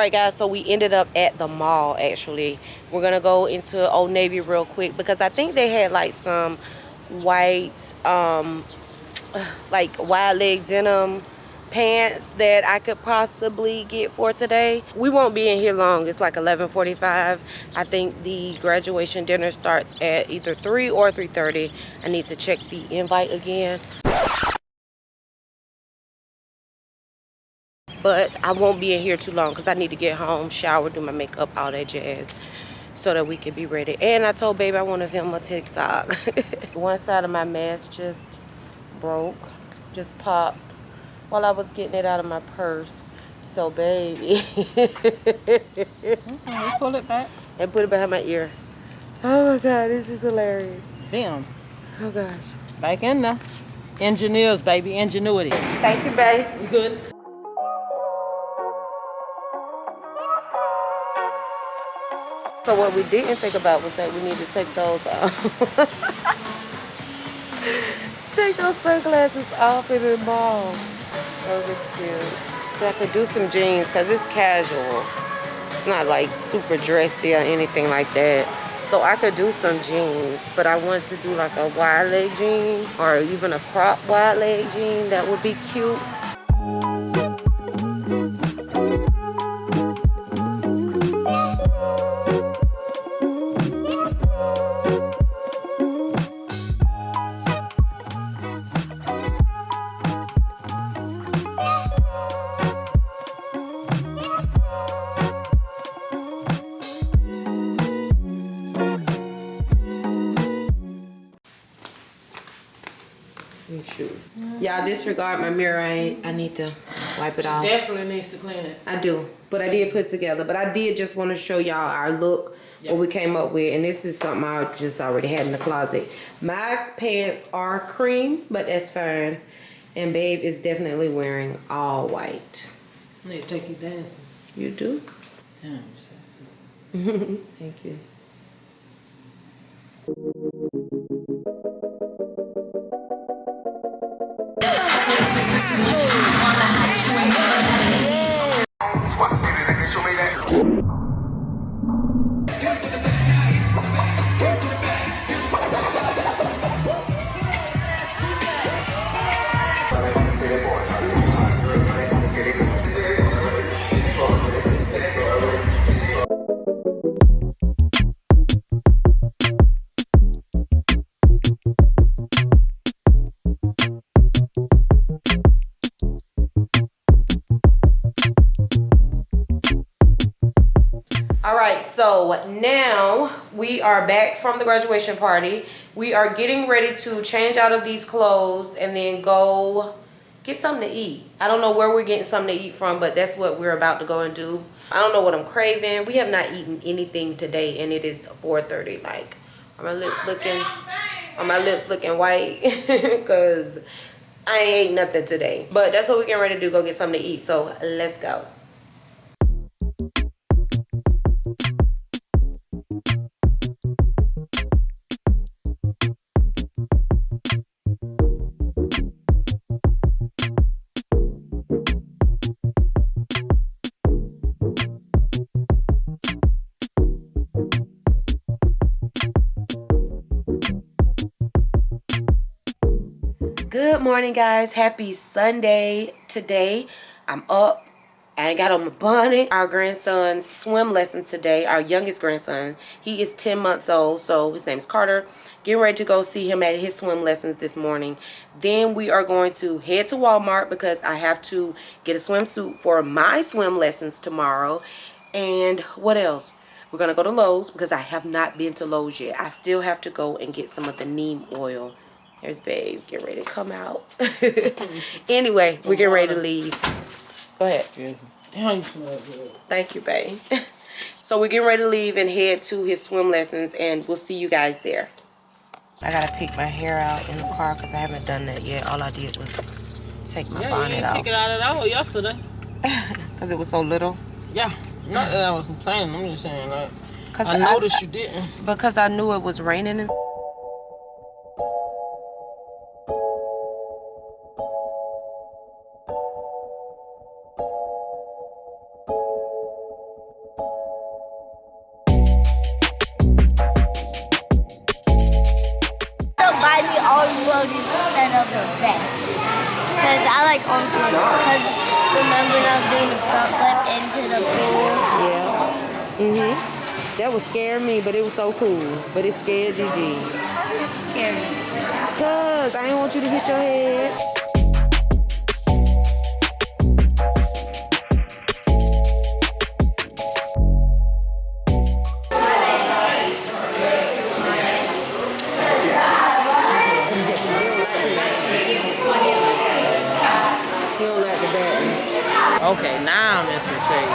right, guys, so we ended up at the mall. Actually, we're gonna go into Old Navy real quick because I think they had like some white like wide leg denim pants that I could possibly get for today. We won't be in here long. It's like 11:45. I think the graduation dinner starts at either 3 or 3:30. I need to check the invite again. But I won't be in here too long because I need to get home, shower, do my makeup, all that jazz, so that we can be ready. And I told baby I want to film a TikTok. One side of my mask just broke, just popped while I was getting it out of my purse. So baby. Pull it back. And put it behind my ear. Oh my God, this is hilarious. Bam. Oh gosh. Back in there. Engineers, baby, ingenuity. Thank you, babe. You good? So what we didn't think about was that we need to take those take those sunglasses off in the mall. That was cute. So I could do some jeans because it's casual. It's not like super dressy or anything like that. So I could do some jeans, but I wanted to do like a wide leg jean or even a crop wide leg jean. That would be cute. Shoes. Y'all disregard my mirror. I need to wipe it off. Desperately needs to clean it. I do, but I did put it together. But I did just want to show y'all our look, what we came up with, and this is something I just already had in the closet. My pants are cream, but that's fine. And babe is definitely wearing all white. I need to take you dancing. You do? Yeah. Thank you. All right, so now we are back from the graduation party. We are getting ready to change out of these clothes and then go get something to eat. I don't know where we're getting something to eat from, but that's what we're about to go and do. I don't know what I'm craving. We have not eaten anything today, and it is 4:30. Like, are my lips looking white? Because I ain't ate nothing today. But that's what we're getting ready to do, go get something to eat. So let's go. Good morning, guys. Happy Sunday. Today I'm up. I got on my bonnet. Our grandson's swim lessons today. Our youngest grandson, he is 10 months old, so his name's Carter. Getting ready to go see him at his swim lessons this morning. Then we are going to head to Walmart because I have to get a swimsuit for my swim lessons tomorrow. And what else? We're going to go to Lowe's because I have not been to Lowe's yet. I still have to go and get some of the neem oil. There's babe, get ready to come out. Anyway, we're getting ready to leave. Go ahead. Thank you, babe. So we're getting ready to leave and head to his swim lessons, and we'll see you guys there. I gotta pick my hair out in the car because I haven't done that yet. All I did was take my bonnet off. Pick it out at all yesterday. Because it was so little? Yeah. Not that I was complaining. I'm just saying, like, I noticed you didn't. Because I knew it was raining and of the best. Because I like arm flips. Because remember when I was doing the front flip into the pool? Yeah. That was scaring me, but it was so cool. But it scared Gigi. It's scary. Cause I didn't want you to hit your head. You don't like the back. Okay, now I'm in some shade.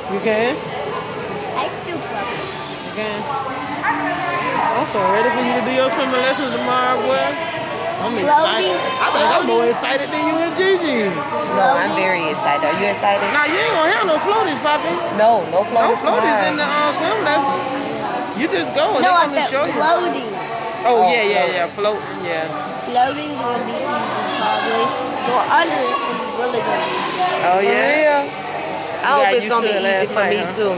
You can? I can do bubbles. You can? I'm so ready for you to do your swimming lessons tomorrow, boy. I'm excited. I think I'm more excited than you and Gigi. No, I'm very excited. Are you excited? Nah, you ain't gonna have no floaties, Poppy. No floaties. No floaties in the swim lessons. You just go. No, I They're said gonna show you. floating. Oh, yeah. Floating, yeah. Floating will be easy, probably. Go under it is really going to be easy. Oh, yeah. I hope it's going to be easy for me, too.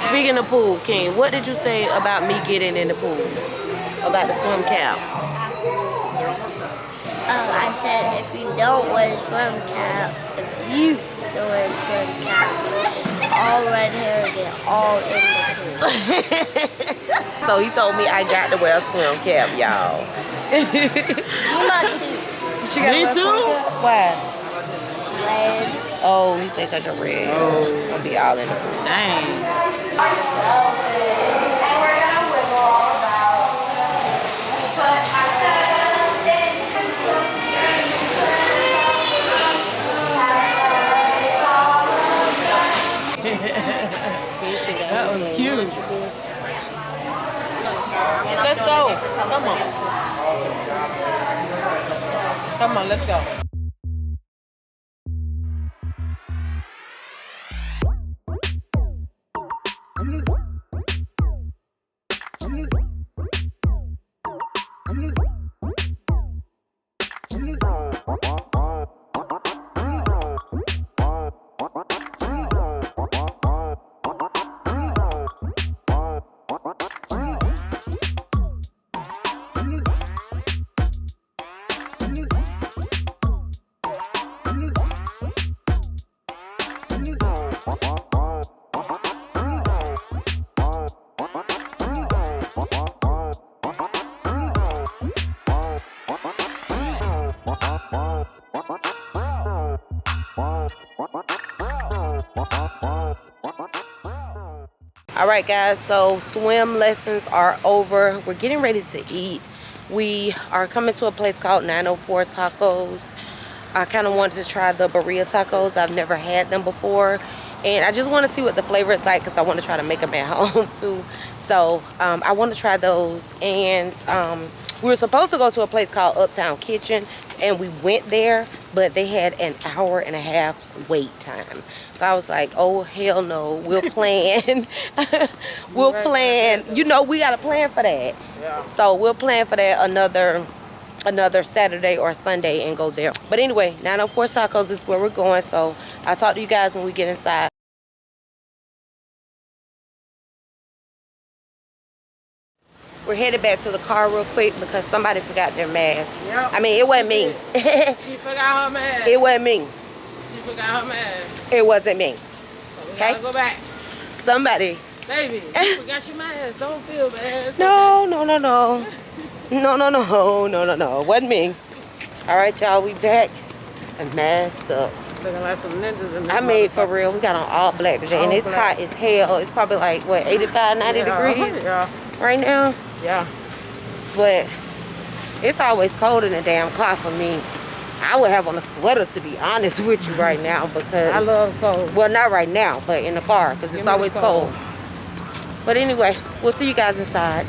Speaking of pool, King, what did you say about me getting in the pool? About the swim cap? I said if you don't wear a swim cap, if you don't wear a swim cap, all red hair get all in the pool. So he told me I got to wear a swim cap, y'all. You must too. Me too? Why? Red. Oh, he said because you're red. Oh. I'll be all in the pool. Dang. That was cute. Let's go. Come on, let's go. All right, guys, so swim lessons are over. We're getting ready to eat. We are coming to a place called 904 Tacos. I kind of wanted to try the birria tacos. I've never had them before, and I just want to see what the flavor is like because I want to try to make them at home too. So I want to try those. And we were supposed to go to a place called Uptown Kitchen, and we went there, but they had an hour-and-a-half wait time. So I was like, oh, hell no, we'll plan. We'll plan. You know, we got to plan for that. Yeah. So we'll plan for that another Saturday or Sunday and go there. But anyway, 904 Tacos is where we're going. So I'll talk to you guys when we get inside. We're headed back to the car real quick because somebody forgot their mask. Yep. I mean, it wasn't me. She forgot her mask. It wasn't me. She forgot her mask. It wasn't me. So we gotta go back. Somebody. Baby, you forgot your mask. Don't feel bad. No. No. It wasn't me. All right, y'all, we back and masked up. Looking like some ninjas in I mean, for real, we got on all black today, and it's hot as hell. It's probably like, what, 85, 90 degrees right now? Yeah. But it's always cold in the damn car for me. I would have on a sweater, to be honest with you, right now, because I love cold. Well, not right now, but in the car, because it's always cold. But anyway, we'll see you guys inside.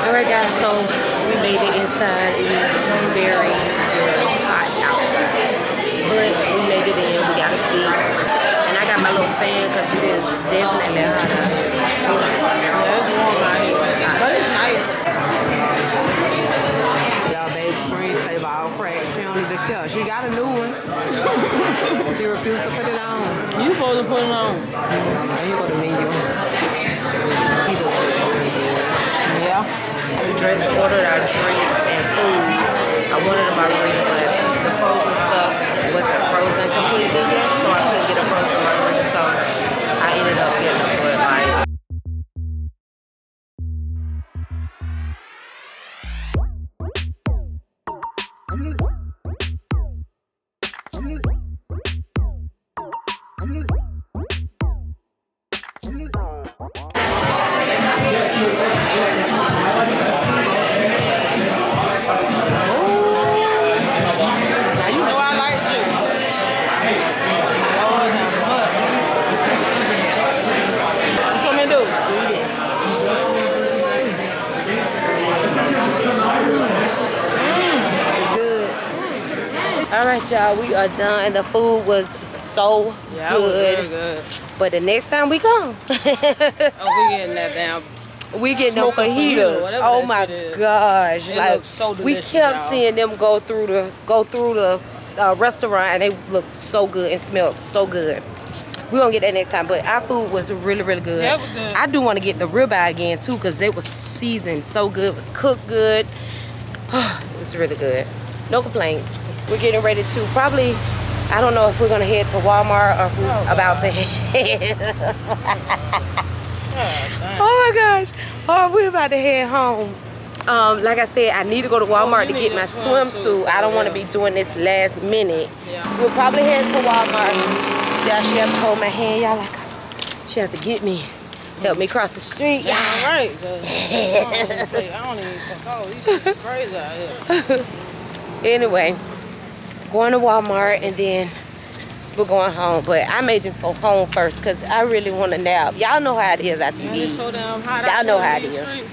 All right, So we made it inside. It is very, very hot outside. But we made it in. We got a seat. And I got my little fan because it is definitely hot out here. Yeah, it's warm out here. But it's nice. Y'all baby screen save all crack. She don't even care. She got a new one. She refused to put it on. You supposed to put it on. Here go the menu. Yeah. We just ordered our drinks and food. I wanted a margarita, but the frozen stuff wasn't frozen completely yet, so I couldn't get a frozen margarita. So I ended up getting a Bud Light. Now you know I like juice. Lord have mercy. What you want me to do? All right, y'all, we are done. The food was so Yeah, it was good. very good. But the next time we come, Oh, we getting that down. we get no Smoking fajita, fajitas. whatever Oh that my shit is. gosh! It Like looks so we delicious, kept y'all. seeing them go through the restaurant, and they looked so good and smelled so good. We're gonna get that next time, but our food was really, really good. Yeah, it was good. I do want to get the ribeye again too, because it was seasoned so good. It was cooked good. It was really good. No complaints. We're getting ready to probably, I don't know if we're gonna head to Walmart or if we're about to head. Oh my gosh. Oh, we're about to head home. Like I said, I need to go to Walmart to you get need my a swimsuit. swimsuit. I don't want to Yeah. be doing this last minute. Yeah. We'll probably head to Walmart. See how she have to hold my hand, y'all, like she have to get me, help me cross the street. Yeah, all right. 'Cause I don't even think, oh, these people crazy out here. Anyway, going to Walmart and then we're going home. But I may just go home first because I really want to nap. Y'all know how it is after you Man, it's eat. so damn hot Y'all out know here how in it these is. streets.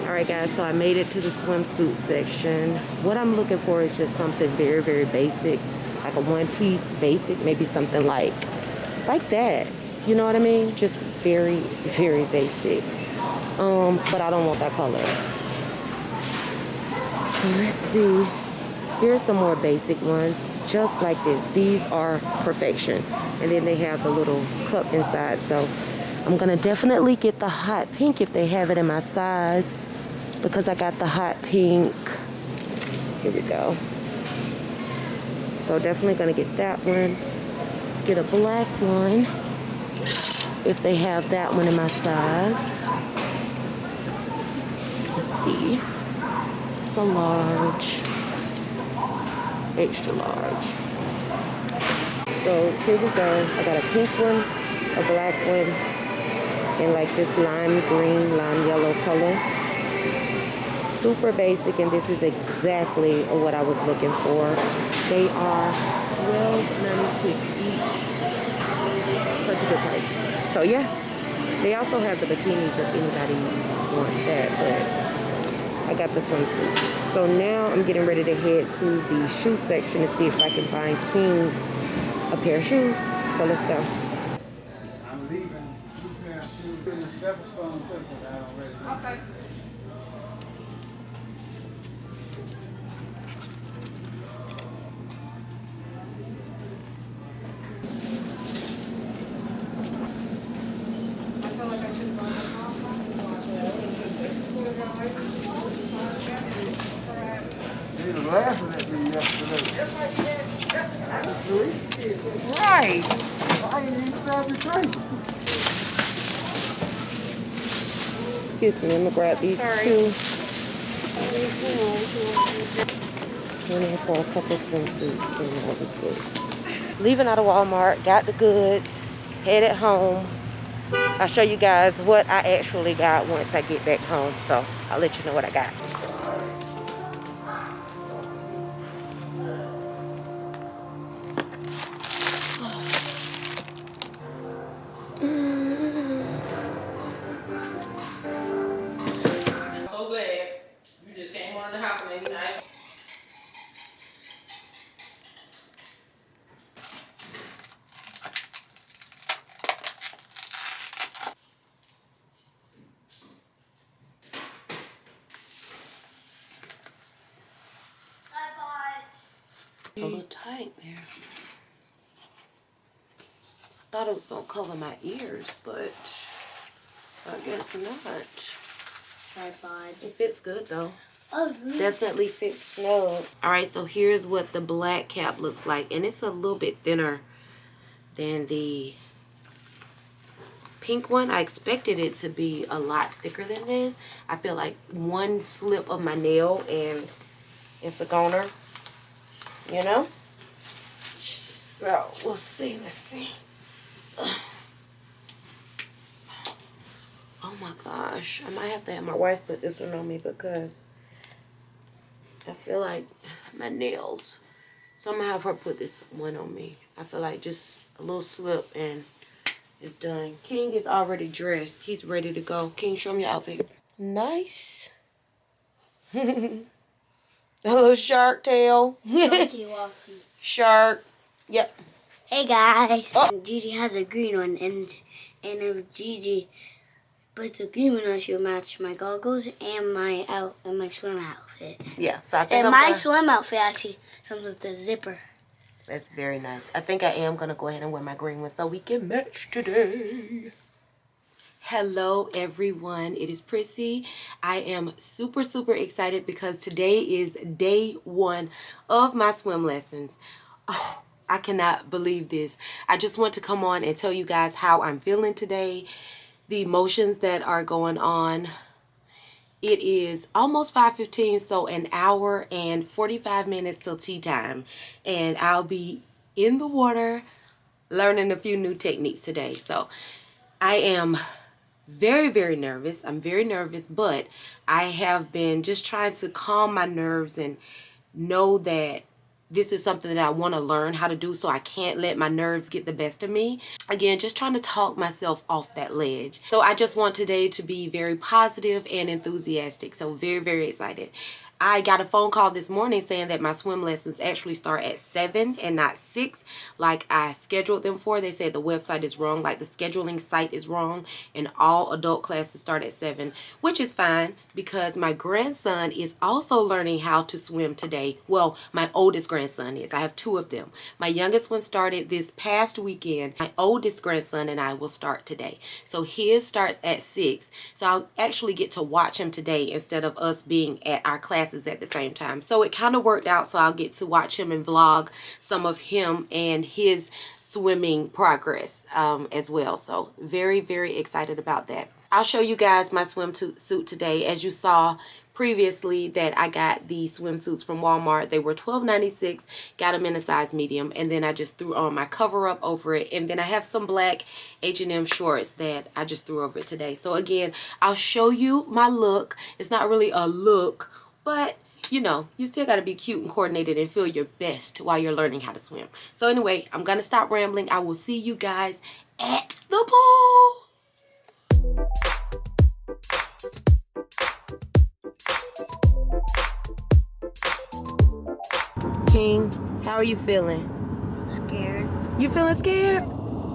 All right, guys, so I made it to the swimsuit section. What I'm looking for is just something very, very basic, like a one-piece basic, maybe something like that. You know what I mean? Just very, very basic. But I don't want that color. So let's see. Here's some more basic ones, just like this. These are perfection. And then they have the little cup inside. So I'm gonna definitely get the hot pink if they have it in my size, because I got the hot pink. Here we go. So definitely gonna get that one. Get a black one if they have that one in my size. Let's see. It's a large. Extra large. So here we go. I got a pink one, a black one, and like this lime green, lime yellow color. Super basic, and this is exactly what I was looking for. They are $12.96 each. Such a good price. So yeah, they also have the bikinis if anybody wants that, but I got this one too. So now I'm getting ready to head to the shoe section to see if I can find King a pair of shoes. So let's go. I'm leaving 2 pair of shoes in the stepping stone temple that I already. Okay. They were laughing at me yesterday. Right. I ain't even tried to drink. Excuse me, I'm gonna grab these two. And then for a couple swimsuits, and that was good. Leaving out of Walmart, got the goods, headed home. I'll show you guys what I actually got once I get back home. So I'll let you know what I got. A little tight there. Thought it was gonna cover my ears, but I guess not. Tripod. It fits good though. Oh, Definitely fits snug. Alright, so here's what the black cap looks like. And it's a little bit thinner than the pink one. I expected it to be a lot thicker than this. I feel like one slip of my nail and it's a goner, you know? So, we'll see. Let's see. Oh my gosh. I might have to have my wife put this one on me because I feel like my nails. So I'm gonna have her put this one on me. I feel like just a little slip and it's done. King is already dressed. He's ready to go. King, show me your outfit. Nice. A little shark tail. Walkie walkie. Shark. Yep. Hey guys. Oh. Gigi has a green one, and if Gigi puts a green one on, she'll match my goggles and my swim outfit. Yeah. So I think And my swim outfit actually comes with a zipper. That's very nice. I think I am gonna go ahead and wear my green one so we can match today. Hello everyone, it is Prissy. I am super excited because today is day 1 of my swim lessons. Oh, I cannot believe this. I just want to come on and tell you guys how I'm feeling today, the emotions that are going on. It is almost 5:15, so an hour and 45 minutes till tea time, and I'll be in the water learning a few new techniques today. So I am very nervous. I'm very nervous, but I have been just trying to calm my nerves and know that this is something that I want to learn how to do, so I can't let my nerves get the best of me. Again, just trying to talk myself off that ledge. So I just want today to be very positive and enthusiastic. So very excited. I got a phone call this morning saying that my swim lessons actually start at 7 and not 6 like I scheduled them for. They said the website is wrong, like the scheduling site is wrong, and all adult classes start at 7, which is fine because my grandson is also learning how to swim today. Well, my oldest grandson is. I have 2 of them. My youngest one started this past weekend. My oldest grandson and I will start today. So his starts at 6. So I'll actually get to watch him today instead of us being at our classes at the same time. So it kind of worked out, so I'll get to watch him and vlog some of him and his swimming progress as well. So very excited about that. I'll show you guys my swimsuit today. As you saw previously that I got the swimsuits from Walmart. They were $12.96, got them in a size medium, and then I just threw on my cover up over it, and then I have some black H&M shorts that I just threw over it today. So again, I'll show you my look. It's not really a look, but you know, you still got to be cute and coordinated and feel your best while you're learning how to swim. So anyway, I'm gonna stop rambling. I will see you guys at the pool. King, how are you feeling? Scared. You feeling scared?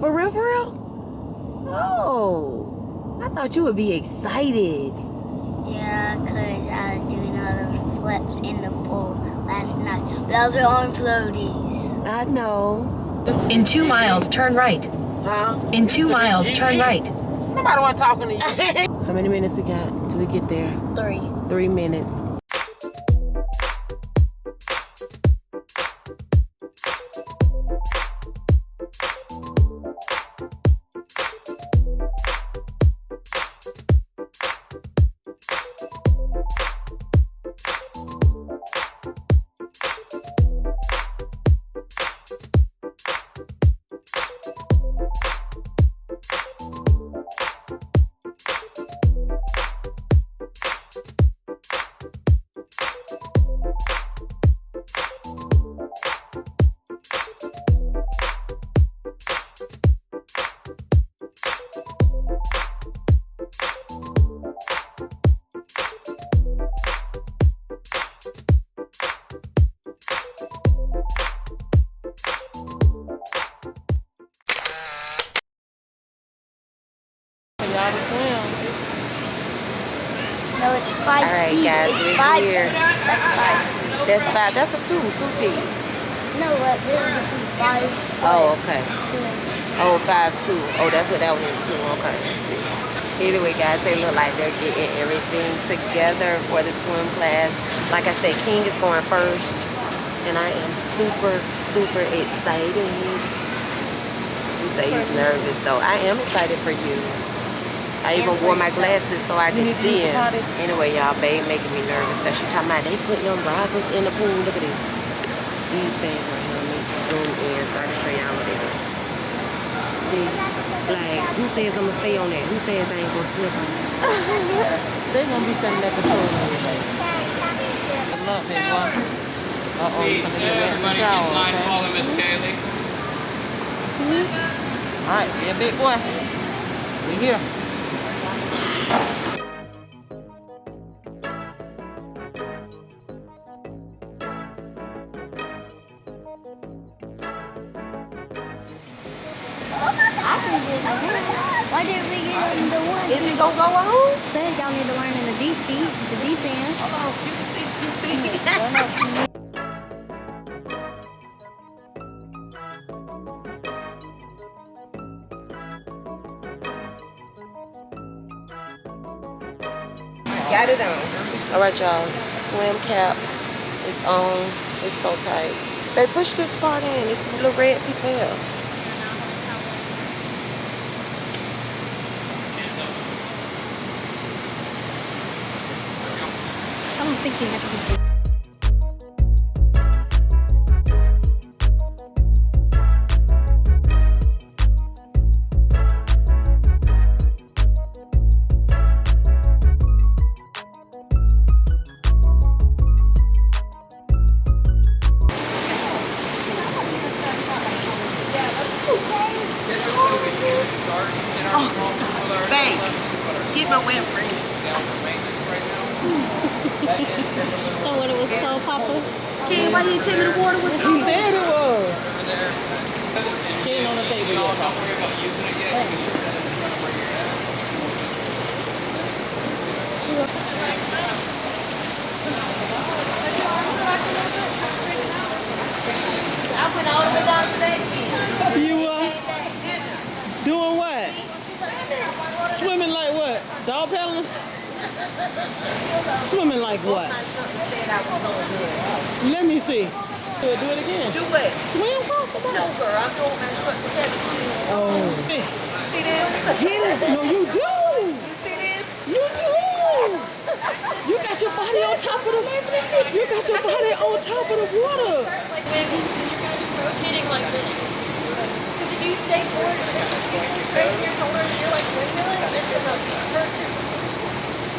For real, for real? Oh, I thought you would be excited. Yeah, because I was doing all those flips in the pool last night. But those are on floaties. I know. In 2 miles, turn right. Huh? In 2 miles, turn right. Nobody want talking to you. How many minutes we got till we get there? 3. 3 minutes. Y'all to swim. No, it's 5 All right, feet. guys, it's we're 5 here. feet. That's 5 feet. That's 5. That's a 2 feet. No, what? This is 5. Oh, okay. Oh, 5'2". Oh, that's what that one is too. Okay, let's see. Anyway, guys, they look like they're getting everything together for the swim class. Like I said, King is going first, and I am super, super excited. He say he's nervous though. I am excited for you. I even wore my glasses so I can see him. Anyway, y'all, babe making me nervous because she talking about they putting them brazos in the pool. Look at this. These things right here. Let me zoom in so I can show y'all what they do. See, like, who says I'm gonna stay on that? Who says I ain't gonna slip on it? They gonna be standing at the pool everybody. Good luck, big boy. Uh-oh, you're gonna get wet in the shower, okay? Follow Miss Kaylee. All right, see ya, big boy. We here. Why didn't we get in the one? Is it gonna go on? Said y'all need to learn in the deep end. Oh, you see. Got it on. All right, y'all. Swim cap is on. It's so tight. They push this part in. It's a little red piece of hair. I don't think you have to. Get my wet free. So what it was called, Papa? Ken, why you didn't tell me the water was He cold? said it was. She ain't on the table yet, Papa. Don't worry about using it yet. You just set it in front of where you're at. I went all the way down today. You doing what? Swimming like what? Dog paddling? Swimming like what? Let me see. Do it again. Do what? Swim across the No, boat. girl, I'm doing my instructor 17. Oh. See this? Get it? No, you do. You see this? You do. You got your body on top of the. You got your body on top of the water. Like when you're going to be rotating like this. Because if you stay forward, you straighten your shoulders and you're like windmilling, it's going to hurt your shoulders.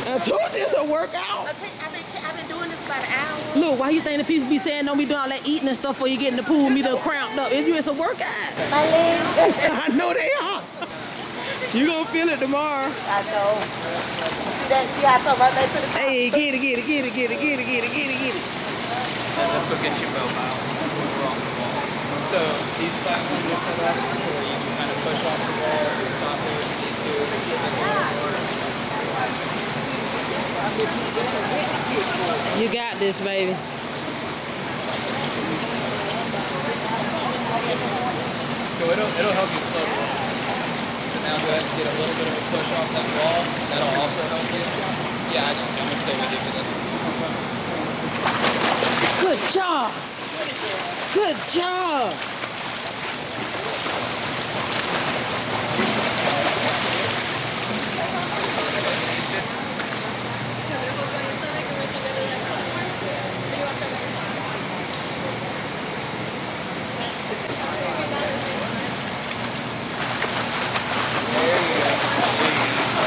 I told you it's a workout. I've been doing this for an hour. Look, why you think the people be saying don't be doing all that eating and stuff before you get in the pool and be done cramped up? It's a workout. My legs hurt. I know they are. You gonna feel it tomorrow. I know. See that? See how I come right back to the top? Hey, get it. That's what gets you mobile. We're off the wall. So these platforms are set up to where you can kind of push off the wall, stop there if you need to, and go more. You got this, baby. So it'll help you float along. So now go ahead and get a little bit of a push off that wall. That'll also help you. Yeah, I know. So I'm gonna stay with you for this one. Good job. Good job.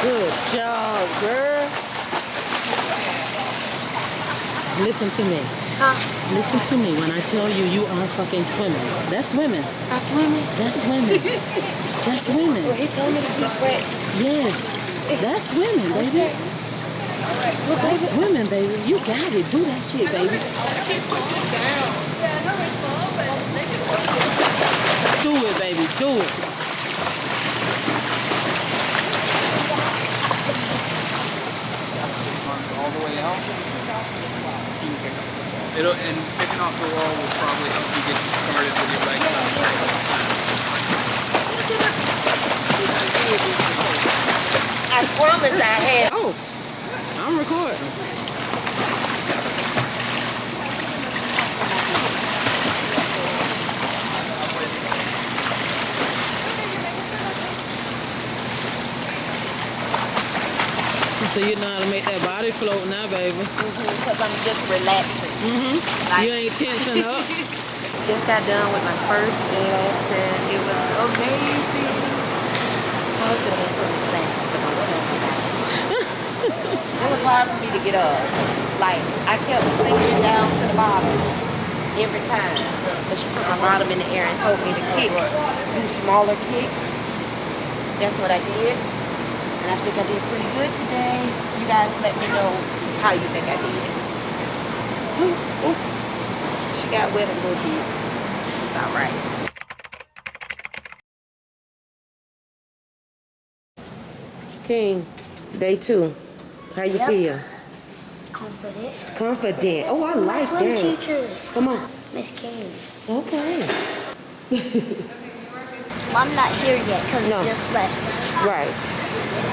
Good job, girl. Listen to me. Huh? Listen to me when I tell you you are fucking swimming. That's swimming. I swimming? That's swimming. That's swimming. Well, he told me to keep wet. Yes. That's swimming, baby. That's swimming, baby. You got it. Do that shit, baby. Do it, baby. Do it. All the way out. You can pick up. And picking off the wall will probably help you get promise I have. Oh, I'm recording. So you know how to make that body float now, baby. Because I'm just relaxing. You ain't tensing up. Just got done with my first lesson. It was amazing. That was the best of the class, but don't tell nobody. It was hard for me to get up. Like, I kept sinking down to the bottom every time. But she put my bottom in the air and told me to kick, do smaller kicks. That's what I did. And I think I did pretty good today. You guys let me know how you think I did. Ooh, ooh. She got wet a little bit. It's all right. King, day 2. How you feel? Confident. Confident. Oh, I like Swim that. teachers. Come on. Miss King. Okay. I'm not here yet because No. we just left. Right.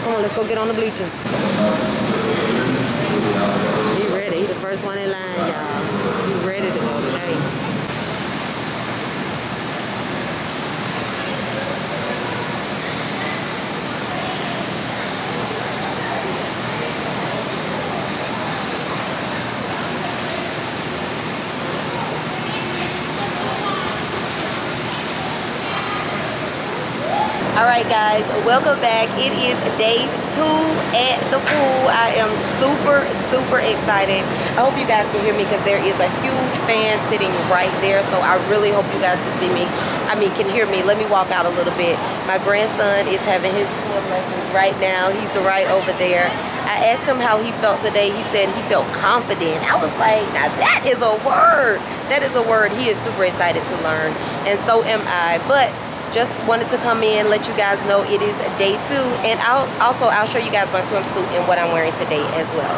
Come on, let's go get on the bleachers. He ready. He the first one in line, y'all. He ready to go today. All right, guys, welcome back. It is day 2 at the pool. I am super, super excited. I hope you guys can hear me because there is a huge fan sitting right there. So I really hope you guys can see me. Can hear me. Let me walk out a little bit. My grandson is having his swim lessons right now. He's right over there. I asked him how he felt today. He said he felt confident. I was like, now that is a word. That is a word. He is super excited to learn, and so am I. But just wanted to come in, let you guys know it is day 2, and I'll show you guys my swimsuit and what I'm wearing today as well.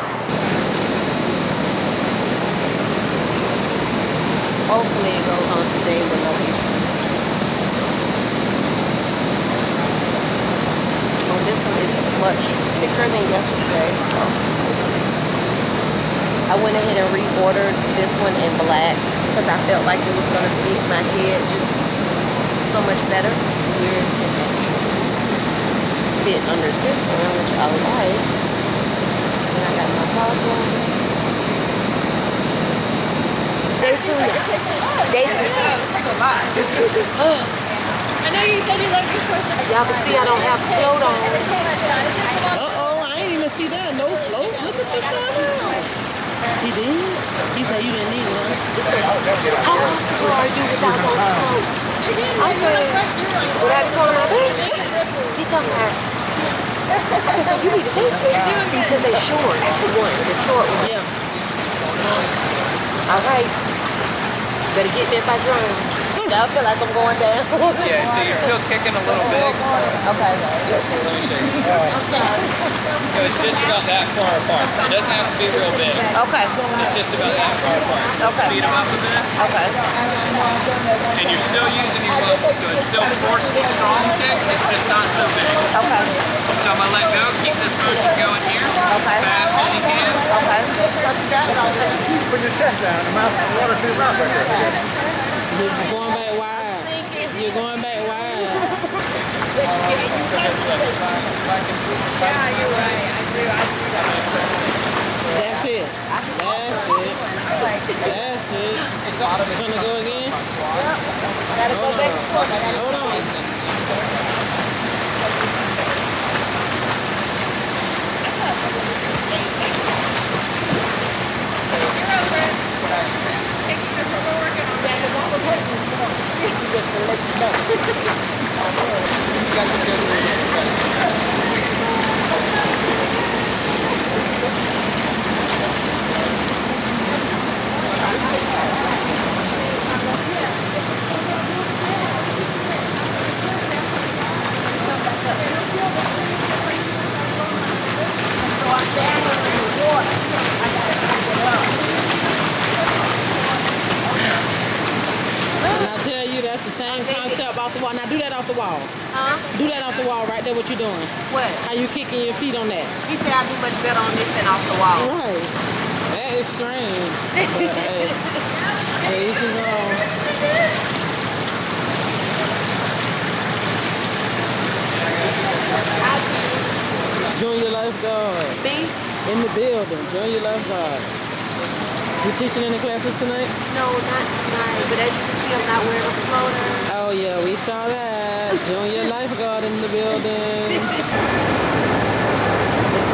Hopefully it goes on today with no issue. Oh, this one is much thicker than yesterday, so I went ahead and reordered this one in black because I felt like it was gonna fit my head just so much better. Yours can actually fit under this one, which I like. And I got my goggles. Day 2, y'all. Day 2. I know you said you love your shorts. Y'all can see I don't have float on. Uh-oh, I ain't even see that. No float. Look at your son. He did? He said you didn't need one. He said, how comfortable are you without those floats? I said, what I told him, he told me, I said, so you need to take it because they're short, 2-1, they're short ones. Yeah. All right, better get me if I drown. Y'all feel like I'm going down. Yeah, so you're still kicking a little big. Okay. Let me show you. So it's just about that far apart. It doesn't have to be real big. Okay. It's just about that far apart. Okay. Speed them up a bit. Okay. And you're still using your muscles, so it's still forceful, strong kicks. It's just not so big. Okay. So I'm gonna let go. Keep this motion going here. Okay. As fast as you can. Okay. Put your chest down. The mouth, the water to your mouth right there. You're going back wide. You're going back wide. Yeah, you're right. I do. That's it. That's it. That's it. It's gonna go again? Gotta go back and forth. Hold on. Just to let you know. You guys are good. the same concept off the wall. Now do that off the wall. Huh? Do that off the wall right there. What you doing? What? How you kicking your feet on that? He said I do much better on this than off the wall. Right. That is strange. But hey, each his own. Junior lifeguard. Me? In the building. Junior lifeguard. You teaching in the classes tonight? No, not tonight. But as you can see, I'm not wearing a floater. Oh yeah, we saw that. Junior lifeguard in the building. That's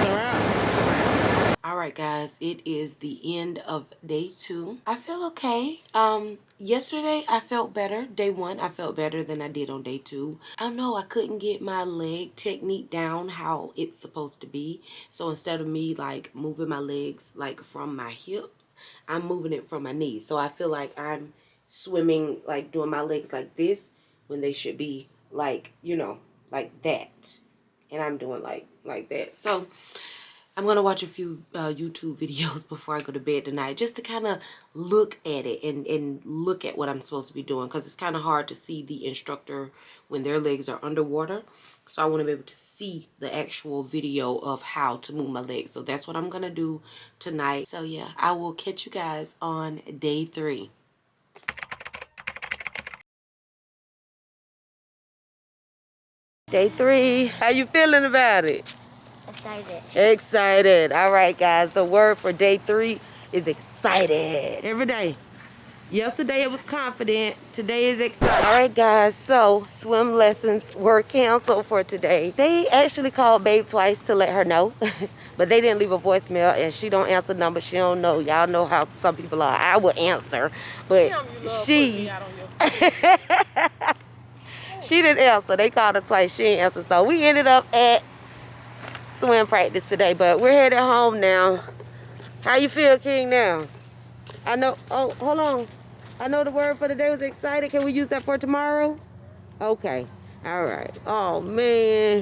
a wrap. All right, guys, it is the end of day 2. I feel okay. Yesterday I felt better. Day 1 I felt better than I did on day 2. I don't know, I couldn't get my leg technique down how it's supposed to be. So instead of me like moving my legs like from my hips, I'm moving it from my knees. So I feel like I'm swimming, like doing my legs like this when they should be like, you know, like that. And I'm doing like that. So I'm going to watch a few YouTube videos before I go to bed tonight just to kind of look at it and look at what I'm supposed to be doing, because it's kind of hard to see the instructor when their legs are underwater. So I want to be able to see the actual video of how to move my legs. So that's what I'm going to do tonight. So yeah, I will catch you guys on day 3. Day 3. How you feeling about it? Excited. Excited. All right, guys. The word for day 3 is excited. Every day. Yesterday it was confident. Today is excited. All right, guys. So swim lessons were canceled for today. They actually called Babe twice to let her know, but they didn't leave a voicemail, and she don't answer numbers. She don't know. Y'all know how some people are. I would answer, but she she didn't answer. They called her twice. She didn't answer. So we ended up at swim practice today, but we're headed home now. How you feel, King, now? I know, oh, hold on. I know the word for the day was excited. Can we use that for tomorrow? Okay. All right. Oh, man.